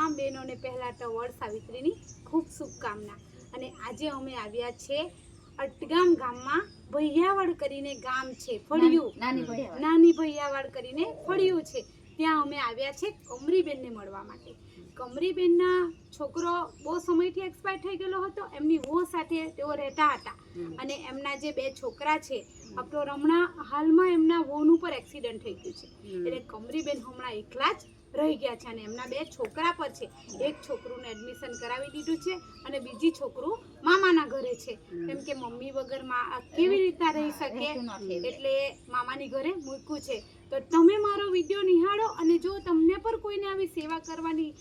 તમામ બહેનોને પહેલા તો વડ સાવિત્રીની ખૂબ શુભકામના। અને આજે અમે આવ્યા છે અટગામ ગામમાં ભૈયાવાડ કરીને ગામ છે, ફળિયું નાની ભૈયાવાડ કરીને ફળિયું છે, ત્યાં અમે આવ્યા છે કમરીબેનને મળવા માટે। કમરીબેનના છોકરો બહુ સમયથી એક્સપાયર થઈ ગયેલો હતો, એમની વહુ સાથે તેઓ રહેતા હતા અને એમના જે 2 છોકરા છે, આપણો હમણાં હાલમાં એમના વહુનું પર એક્સિડન્ટ થઈ ગયું છે, એટલે કમરીબેન હમણાં એકલા જ રહી ગયા છે અને એમના 2 છોકરા પર છે। એક છોકરુંને એડમિશન કરાવી દીધું છે અને બીજી છોકરું મામાના ઘરે છે, કેમ કે મમ્મી વગર કેવી રીતના રહી શકે, એટલે મામાની ઘરે મૂક્યું છે। તો તમે મારો વિડીયો નિહાળો અને જો તમને પર કોઈને આવી સેવા કરવાની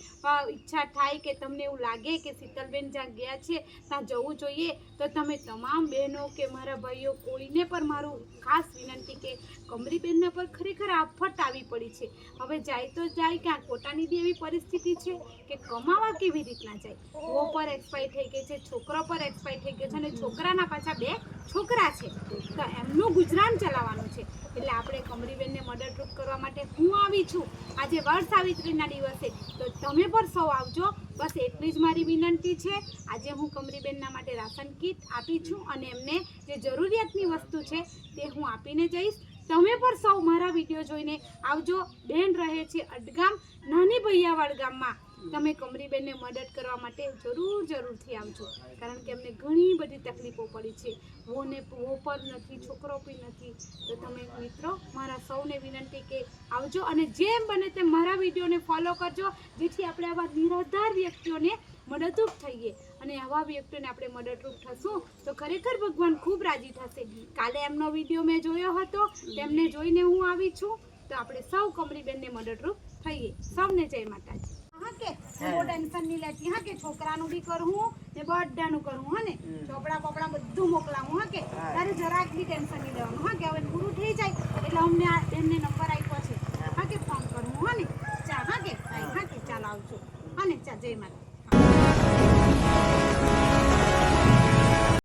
ઈચ્છા થાય કે તમને એવું લાગે કે શીતલબેન જ્યાં ગયા છે ત્યાં જવું જોઈએ, તો તમે તમામ બહેનો કે મારા ભાઈઓ કોઈને પર મારું ખાસ વિનંતી કે કમરીબેનને પર ખરેખર આફત આવી પડી છે। હવે જાય તો જાય ક્યાં, પોતાની બી એવી પરિસ્થિતિ છે કે કમાવા કેવી રીતના જાય, વહુ પર એક્સપાયર થઈ ગઈ છે, છોકરો પર એક્સપાયર થઈ ગયો છે અને છોકરાના પાછા 2 છોકરા છે, તો એમનું ગુજરાન ચલાવવાનું છે। એટલે આપણે કમરીબેનને મદદરૂપ કરવા માટે હું આવી છું આજે વડ સાવિત્રીના દિવસે, તો તમે પણ સૌ આવજો, બસ એટલી જ મારી વિનંતી છે। આજે હું કમરીબેનના માટે રાશન કીટ આપી છું અને એમને જે જરૂરિયાતની વસ્તુ છે તે હું આપીને જઈશ। તમે પણ સૌ મારા વિડીયો જોઈને આવજો। બેન રહે છે અટગામ નાની ભૈયાવાડ ગામમાં, તમે કમરીબેનને મદદ કરવા માટે જરૂરથી આવજો, કારણ કે એમને ઘણી બધી તકલીફો પડી છે, વહુ પર નથી, છોકરો પણ નથી, તો તમે મિત્રો મારા સૌને વિનંતી કે આવજો અને જેમ બને તેમ મારા વિડીયોને ફોલો કરજો, જેથી આપણે આવા નિરાધાર વ્યક્તિઓને મદદરૂપ થઈએ અને આવા વ્યક્તિઓને આપણે મદદરૂપ થશું તો ખરેખર ભગવાન ખૂબ રાજી થશે। કાલે એમનો વિડીયો મેં જોયો હતો, તેમને જોઈને હું આવી છું, તો આપણે સૌ કમરીબેનને મદદરૂપ થઈએ। સૌને જય માતાજી। હા કે બહુ ટેન્શન નહીં લેતી, હા કે છોકરાનું બી કરું ને બધાનું કરું, હા ને ચોપડા પોપડા બધું મોકલાવું, હા કે તારે જરાક બી ટેન્શન નહીં લેવાનું, હા કે હવે પૂરું થઈ જાય એટલે અમને આ બેનને નંબર આપ્યો છે, હા કે ફોન કરું, હા ને ચાલ, હા કે ચાલ આવજો, હા ને ચાલ, જય માતા।